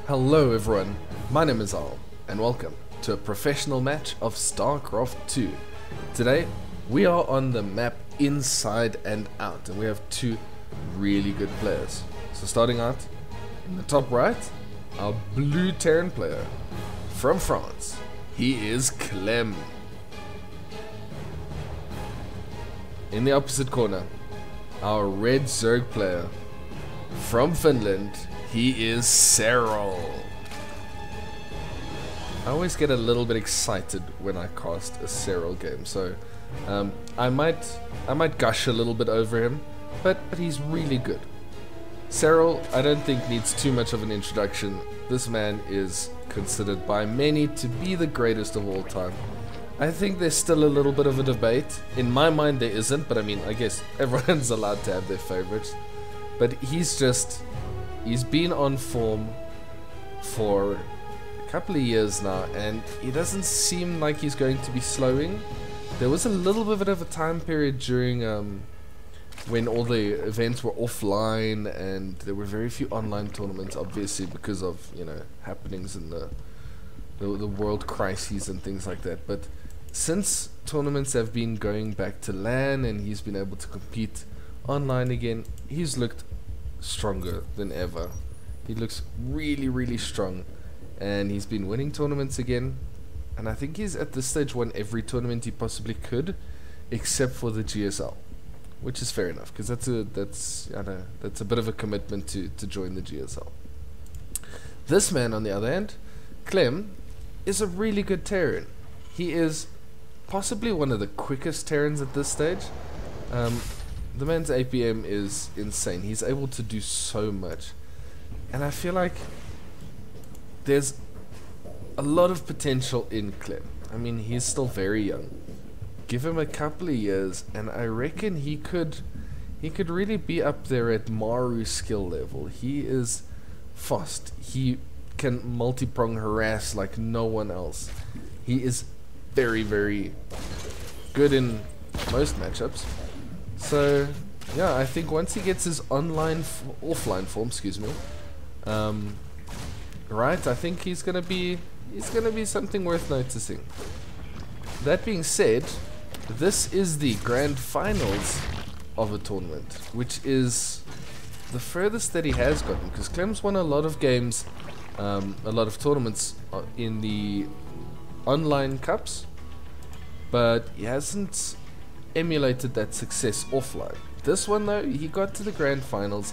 Hello everyone, my name is Al, and welcome to a professional match of StarCraft 2. Today, we are on the map Inside and Out, and we have two really good players. So starting out, in the top right, our blue Terran player, from France, he is Clem. In the opposite corner, our red Zerg player, from Finland, he is Serral. I always get a little bit excited when I cast a Serral game, so I might gush a little bit over him, but he's really good. Serral, I don't think needs too much of an introduction. This man is considered by many to be the greatest of all time. I think there's still a little bit of a debate. In my mind there isn't, but I mean, I guess everyone's allowed to have their favorites. But he's been on form for a couple of years now, and he doesn't seem like he's going to be slowing. There was a little bit of a time period during when all the events were offline, and there were very few online tournaments, obviously because of, you know, happenings in the world crises and things like that. But since tournaments have been going back to LAN and he's been able to compete online again, he's looked stronger than ever. He looks really strong, and he's been winning tournaments again, and I think he's at this stage won every tournament he possibly could, except for the GSL, which is fair enough, because that's a bit of a commitment to join the GSL. This man, on the other hand, Clem, is a really good Terran. He is possibly one of the quickest Terrans at this stage. The man's APM is insane. He's able to do so much, and I feel like there's a lot of potential in Clem. I mean, he's still very young. Give him a couple of years, and I reckon he could really be up there at Maru skill level. He is fast. He can multi-prong harass like no one else. He is very good in most matchups. So yeah, I think once he gets his offline form, excuse me, right, I think he's gonna be something worth noticing. That being said, this is the grand finals of a tournament, which is the furthest that he has gotten, because Clem's won a lot of games, a lot of tournaments in the online cups, but he hasn't emulated that success offline. This one though, he got to the grand finals,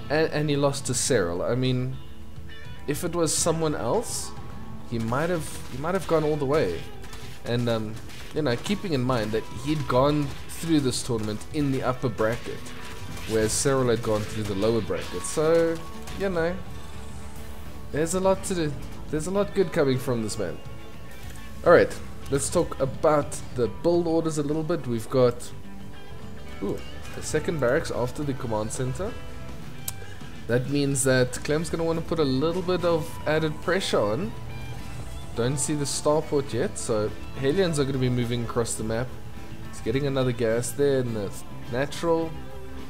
and he lost to Serral. I mean, if it was someone else, he might have gone all the way. And you know, keeping in mind that he'd gone through this tournament in the upper bracket, whereas Serral had gone through the lower bracket. So, you know, there's a lot to do. There's a lot good coming from this man. Alright, let's talk about the build orders a little bit. We've got the second barracks after the command center. That means that Clem's going to want to put a little bit of added pressure on. Don't see the starport yet, so Hellions are going to be moving across the map. He's getting another gas there in the natural.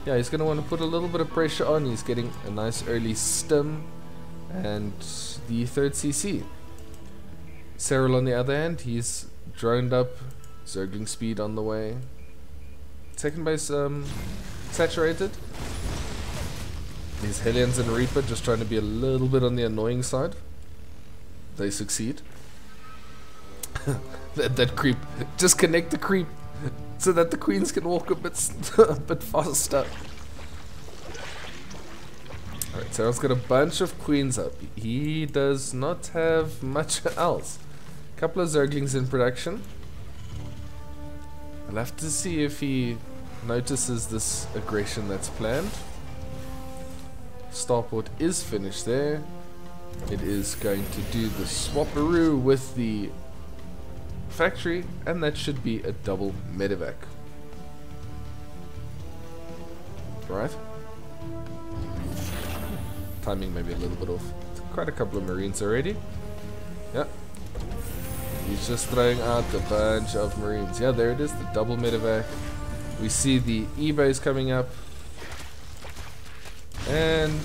Yeah, he's going to want to put a little bit of pressure on. He's getting a nice early stim and the third CC. Serral, on the other hand, he's droned up, Zergling speed on the way. Second base saturated. These Hellions and Reaper just trying to be a little bit on the annoying side. They succeed. that creep. Just connect the creep so that the queens can walk a bit faster. Alright, Serral's got a bunch of queens up. He does not have much else. Couple of Zerglings in production. I'll have to see if he notices this aggression that's planned. Starport is finished there. It is going to do the swapperoo with the factory, and that should be a double medevac. Right? Timing maybe a little bit off. Quite a couple of Marines already. Yep. He's just throwing out a bunch of Marines. Yeah, there it is, the double medevac. We see the E-base coming up. And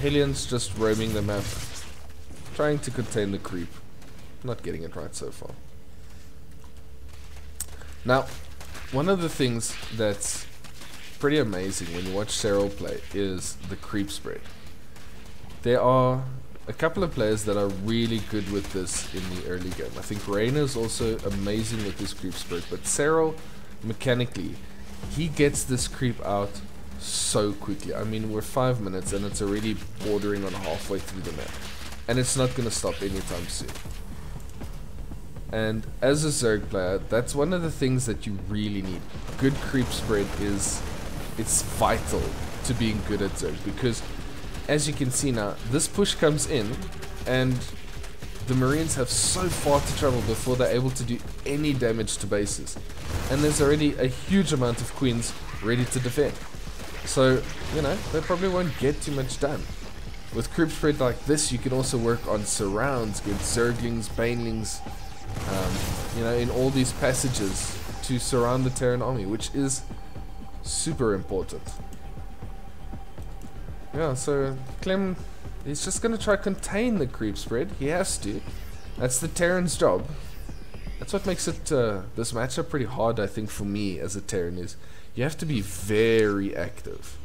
Hellions just roaming the map, trying to contain the creep. Not getting it right so far. Now, one of the things that's pretty amazing when you watch Serral play is the creep spread. There are a couple of players that are really good with this in the early game. I think Rainer is also amazing with this creep spread, but Serral, mechanically, he gets this creep out so quickly. I mean, we're 5 minutes and it's already bordering on halfway through the map, and it's not going to stop anytime soon. And as a Zerg player, that's one of the things that you really need. Good creep spread it's vital to being good at Zerg, because as you can see now, this push comes in and the Marines have so far to travel before they're able to do any damage to bases. And there's already a huge amount of queens ready to defend. So, you know, they probably won't get too much done. With creep spread like this, you can also work on surrounds, get Zerglings, Banelings, you know, in all these passages to surround the Terran army, which is super important. Yeah, so Clem, he's just going to try to contain the creep spread. He has to. That's the Terran's job. That's what makes it this matchup pretty hard, I think, for me as a Terran, is you have to be very active.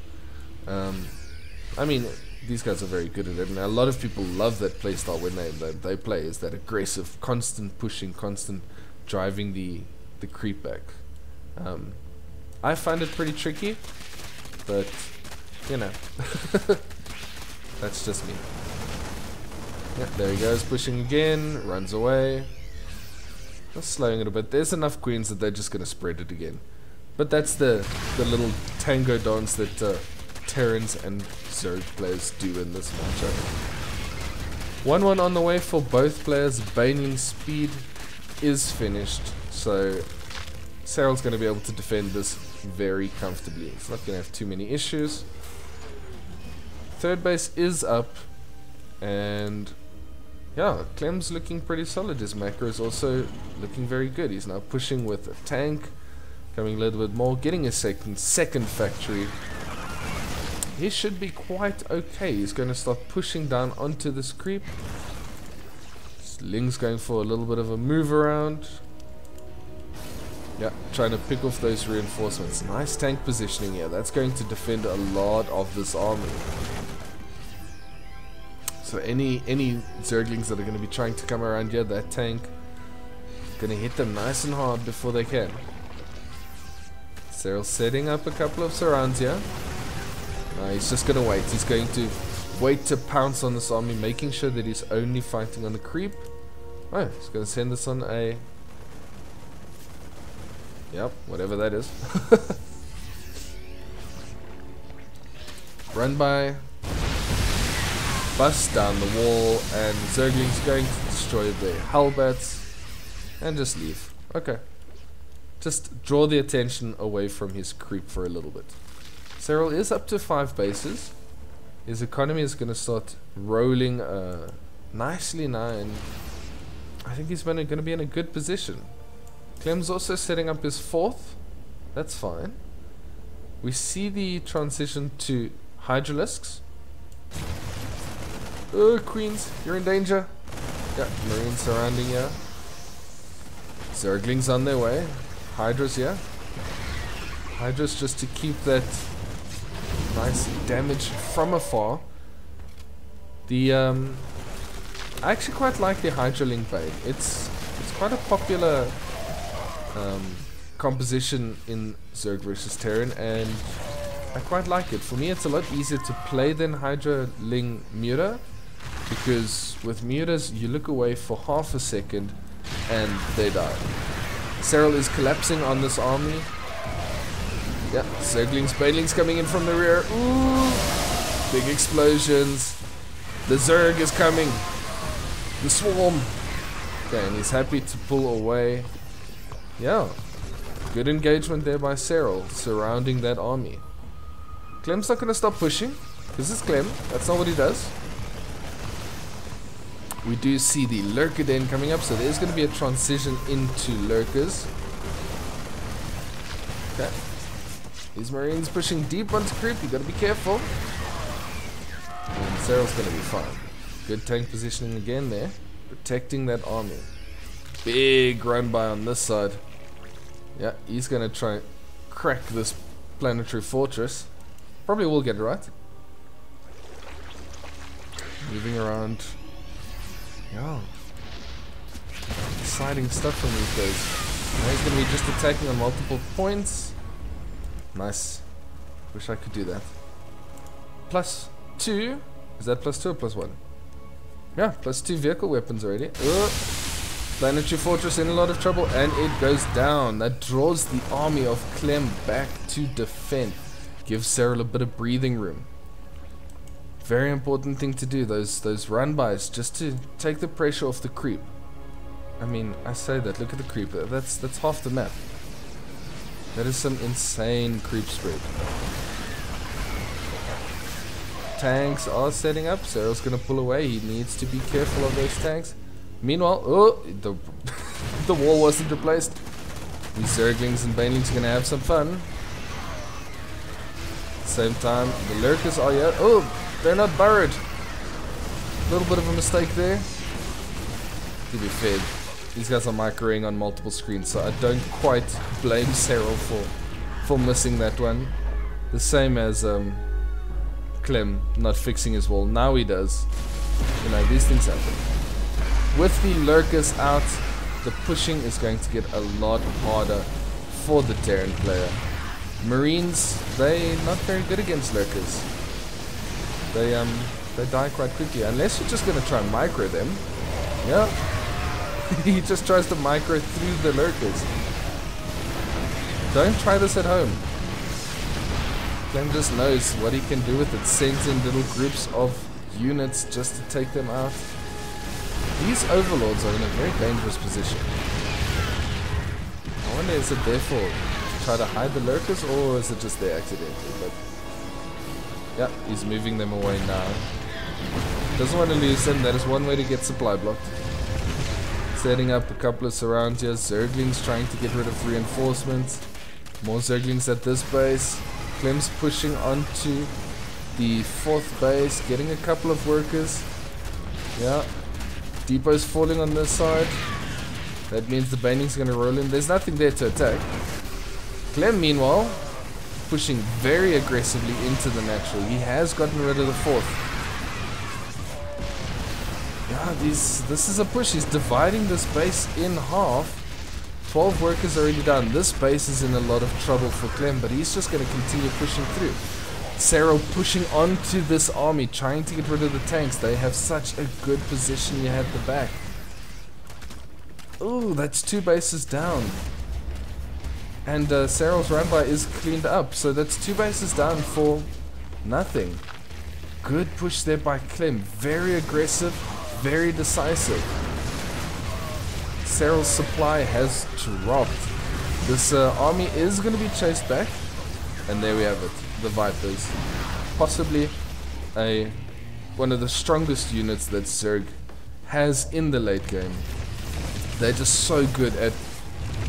I mean, these guys are very good at it, and a lot of people love that playstyle when they play, is that aggressive, constant pushing, constant driving the creep back. I find it pretty tricky, but you know, that's just me. Yeah, there he goes, pushing again, runs away. Just slowing it a bit. There's enough queens that they're just going to spread it again. But that's the little tango dance that Terrans and Zerg players do in this matchup. 1-1 on the way for both players. Baneling speed is finished, so Serral's going to be able to defend this very comfortably. He's not going to have too many issues. Third base is up, and yeah, Clem's looking pretty solid. His macro is also looking very good. He's now pushing with a tank, coming a little bit more, getting a second factory. He should be quite okay. He's going to start pushing down onto this creep. Ling's going for a little bit of a move around. Yeah, trying to pick off those reinforcements. Nice tank positioning here. That's going to defend a lot of this army. So any Zerglings that are going to be trying to come around here, that tank is going to hit them nice and hard before they can. Serral setting up a couple of surrounds here. He's just going to wait. He's going to wait to pounce on this army, making sure that he's only fighting on the creep. Oh, he's going to send this on a... Yep, whatever that is. Run by. Bust down the wall, and Zergling's going to destroy the Hellbats and just leave. Okay. Just draw the attention away from his creep for a little bit. Serral is up to 5 bases. His economy is going to start rolling nicely now, and I think he's going to be in a good position. Clem's also setting up his 4th. That's fine. We see the transition to Hydralisks. Oh, Queens, you're in danger. Yeah, Marines surrounding you. Zerglings on their way. Hydras, yeah. Hydras just to keep that nice damage from afar. The I actually quite like the Hydraling Bane. It's quite a popular composition in Zerg versus Terran, and I quite like it. For me, it's a lot easier to play than Hydraling Muta, because with Mutas you look away for half a second and they die. Serral is collapsing on this army. Yeah, Zerglings, Banelings coming in from the rear. Ooh, big explosions. The Zerg is coming. The swarm. Okay, and he's happy to pull away. Yeah, good engagement there by Serral, surrounding that army. Clem's not going to stop pushing. This is Clem. That's not what he does. We do see the Lurker Den coming up, so there's going to be a transition into Lurkers. Okay. These Marines pushing deep onto creep. You got to be careful. And Serral's going to be fine. Good tank positioning again there. Protecting that army. Big run by on this side. Yeah, he's gonna try and crack this planetary fortress. Probably will get it right. Moving around. Yeah. Exciting stuff from these guys. Now he's gonna be just attacking on multiple points. Nice. Wish I could do that. +2. Is that +2 or +1? Yeah, +2 vehicle weapons already. Planetary fortress in a lot of trouble, and it goes down. That draws the army of Clem back to defend. Gives Serral a bit of breathing room. Very important thing to do, those run-bys, just to take the pressure off the creep. I mean, I say that, look at the creep, that's half the map. That is some insane creep spread. Tanks are setting up. Serral's gonna pull away. He needs to be careful of those tanks. Meanwhile, the wall wasn't replaced. These Zerglings and Banelings are gonna have some fun. Same time, the lurkers are here. Oh, they're not burrowed. A little bit of a mistake there. To be fair, these guys are microing on multiple screens, so I don't quite blame Serral for missing that one. The same as Clem not fixing his wall. Now he does. You know, these things happen. With the lurkers out, the pushing is going to get a lot harder for the Terran player. Marines, they're not very good against lurkers. They die quite quickly, unless you're just gonna try and micro them. Yeah. He just tries to micro through the lurkers. Don't try this at home. Clem just knows what he can do with it. Sends in little groups of units just to take them out. These overlords are in a very dangerous position. I wonder, is it therefore to try to hide the lurkers, or is it just there accidentally? But yeah, he's moving them away now. Doesn't want to lose them. That is one way to get supply blocked. Setting up a couple of surrounds here. Zerglings trying to get rid of reinforcements. More Zerglings at this base. Clem's pushing onto the 4th base, getting a couple of workers. Yeah. Depot's falling on this side. That means the Baneling's going to roll in. There's nothing there to attack. Clem, meanwhile, pushing very aggressively into the natural. He has gotten rid of the 4th. Yeah, this is a push. He's dividing this base in half. 12 workers already down. This base is in a lot of trouble for Clem, but he's just going to continue pushing through. Serral pushing onto this army, trying to get rid of the tanks. They have such a good position here at the back. Ooh, that's 2 bases down. And Serral's run-by is cleaned up, so that's 2 bases down for nothing. Good push there by Clem. Very aggressive, very decisive. Serral's supply has dropped. This army is going to be chased back. And there we have it. The Vipers. Possibly one of the strongest units that Zerg has in the late game. They're just so good at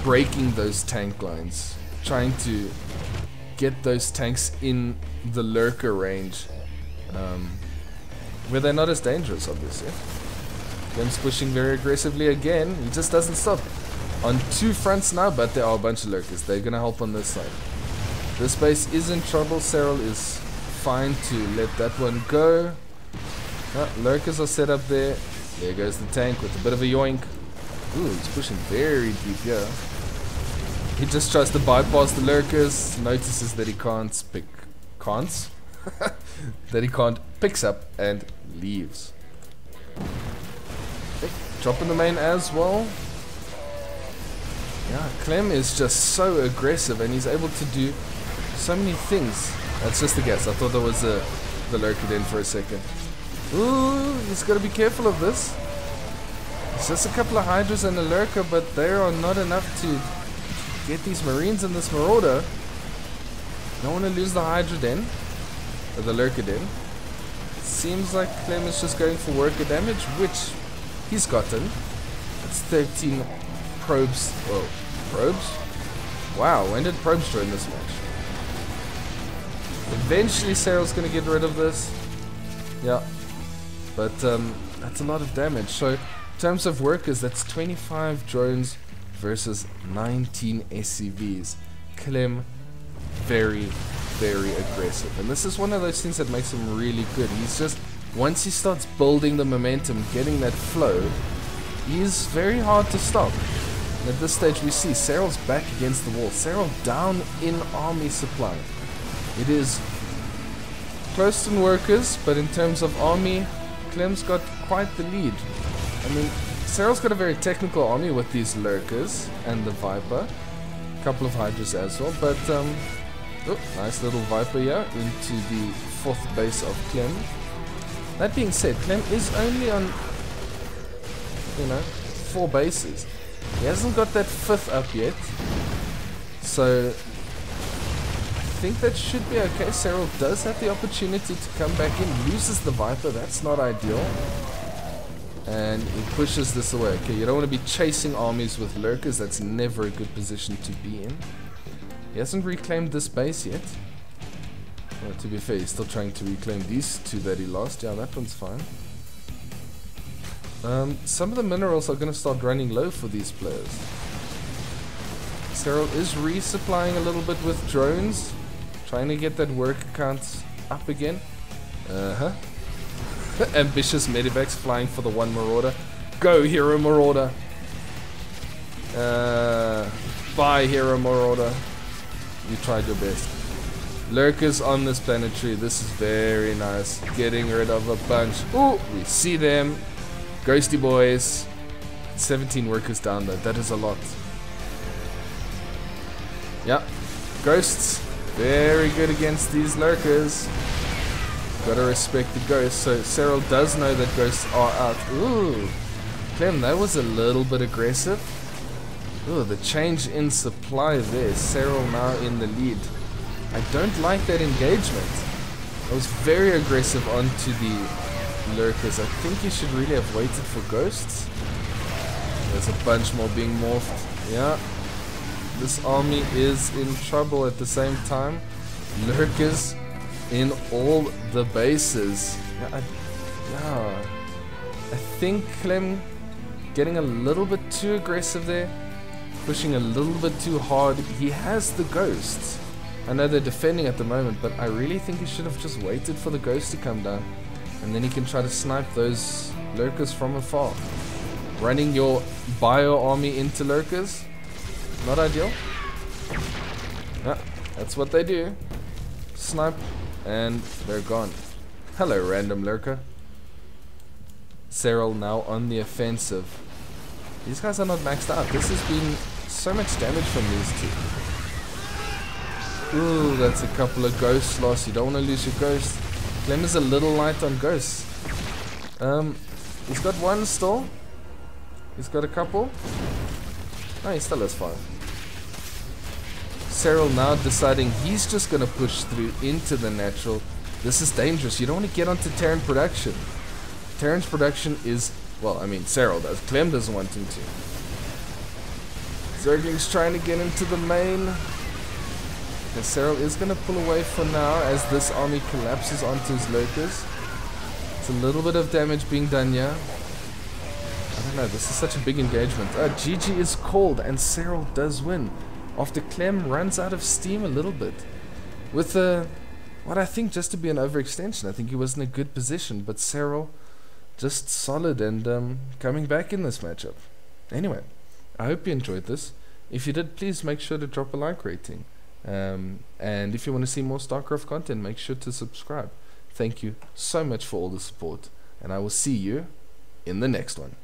breaking those tank lines. Trying to get those tanks in the lurker range. Where they're not as dangerous, obviously. Clem's pushing very aggressively again. He just doesn't stop. On 2 fronts now, but there are a bunch of lurkers. They're going to help on this side. This base is in trouble. Serral is fine to let that one go. Lurkers are set up there. There goes the tank with a bit of a yoink. Ooh, he's pushing very deep here. He just tries to bypass the lurkers. Notices that he can't pick. Can't? That he can't. Picks up and leaves. Okay, dropping the main as well. Yeah, Clem is just so aggressive and he's able to do so many things. That's just a guess. I thought that was the lurker den for a second. Ooh, he's got to be careful of this. It's just a couple of Hydras and a lurker, but they are not enough to get these Marines in this Marauder. Don't want to lose the Hydra den, or the lurker den. Seems like Clem is just going for worker damage, which he's gotten. It's 13 probes. Whoa, probes? Wow, when did probes join this match? Eventually Serral's going to get rid of this. Yeah. But That's a lot of damage. So in terms of workers, that's 25 drones versus 19 SCVs. Clem, very, very aggressive. And this is one of those things that makes him really good. He's just, once he starts building the momentum, getting that flow, he's very hard to stop. And at this stage we see Serral's back against the wall. Serral down in army supply. It is close in workers, but in terms of army, Clem's got quite the lead. I mean, Serral's got a very technical army with these lurkers and the Viper. A couple of Hydras as well, but oh, nice little Viper here into the 4th base of Clem. That being said, Clem is only on, 4 bases. He hasn't got that 5th up yet, so I think that should be okay. Serral does have the opportunity to come back in, loses the Viper, that's not ideal. And he pushes this away. Okay, you don't want to be chasing armies with lurkers, that's never a good position to be in. He hasn't reclaimed this base yet. Well, to be fair, he's still trying to reclaim these 2 that he lost. Yeah, that one's fine. Some of the minerals are going to start running low for these players. Serral is resupplying a little bit with drones, trying to get that worker count up again. Ambitious medivacs flying for the 1 Marauder. Go, Hero Marauder! Bye, Hero Marauder. You tried your best. Lurkers on this planetary. This is very nice. Getting rid of a bunch. Ooh, we see them. Ghosty boys. 17 workers down though. That is a lot. Yep. Ghosts. Very good against these lurkers. Gotta respect the ghosts. So Serral does know that ghosts are out. Ooh. Clem, that was a little bit aggressive. Ooh, the change in supply there. Serral now in the lead. I don't like that engagement. I was very aggressive onto the lurkers. I think you should really have waited for ghosts. There's a bunch more being morphed. Yeah. This army is in trouble at the same time. Lurkers in all the bases. Yeah, I think Clem getting a little bit too aggressive there. Pushing a little bit too hard. He has the ghosts. I know they're defending at the moment, but I really think he should have just waited for the ghost to come down. And then he can try to snipe those lurkers from afar. Running your bio army into lurkers, not ideal. Yeah, that's what they do. Snipe, and they're gone. Hello, random lurker. Serral now on the offensive. These guys are not maxed out. This has been so much damage from these 2. Ooh, that's a couple of ghosts lost. You don't want to lose your ghost. Clem is a little light on ghosts. He's got 1 still. He's got a couple. No, he still has 5. Serral now deciding he's just going to push through into the natural. This is dangerous. You don't want to get onto Terran production. Terran's production is, well, I mean, Serral does. Clem doesn't want him to. Zergling's trying to get into the main. Serral is going to pull away for now as this army collapses onto his lurkers. It's a little bit of damage being done here. I don't know, this is such a big engagement. GG is called and Serral does win. After Clem runs out of steam a little bit. With what I think just to be an overextension. I think he was in a good position, but Serral just solid and coming back in this matchup. Anyway, I hope you enjoyed this. If you did, please make sure to drop a like rating. And if you want to see more StarCraft content, make sure to subscribe. Thank you so much for all the support, and I will see you in the next one.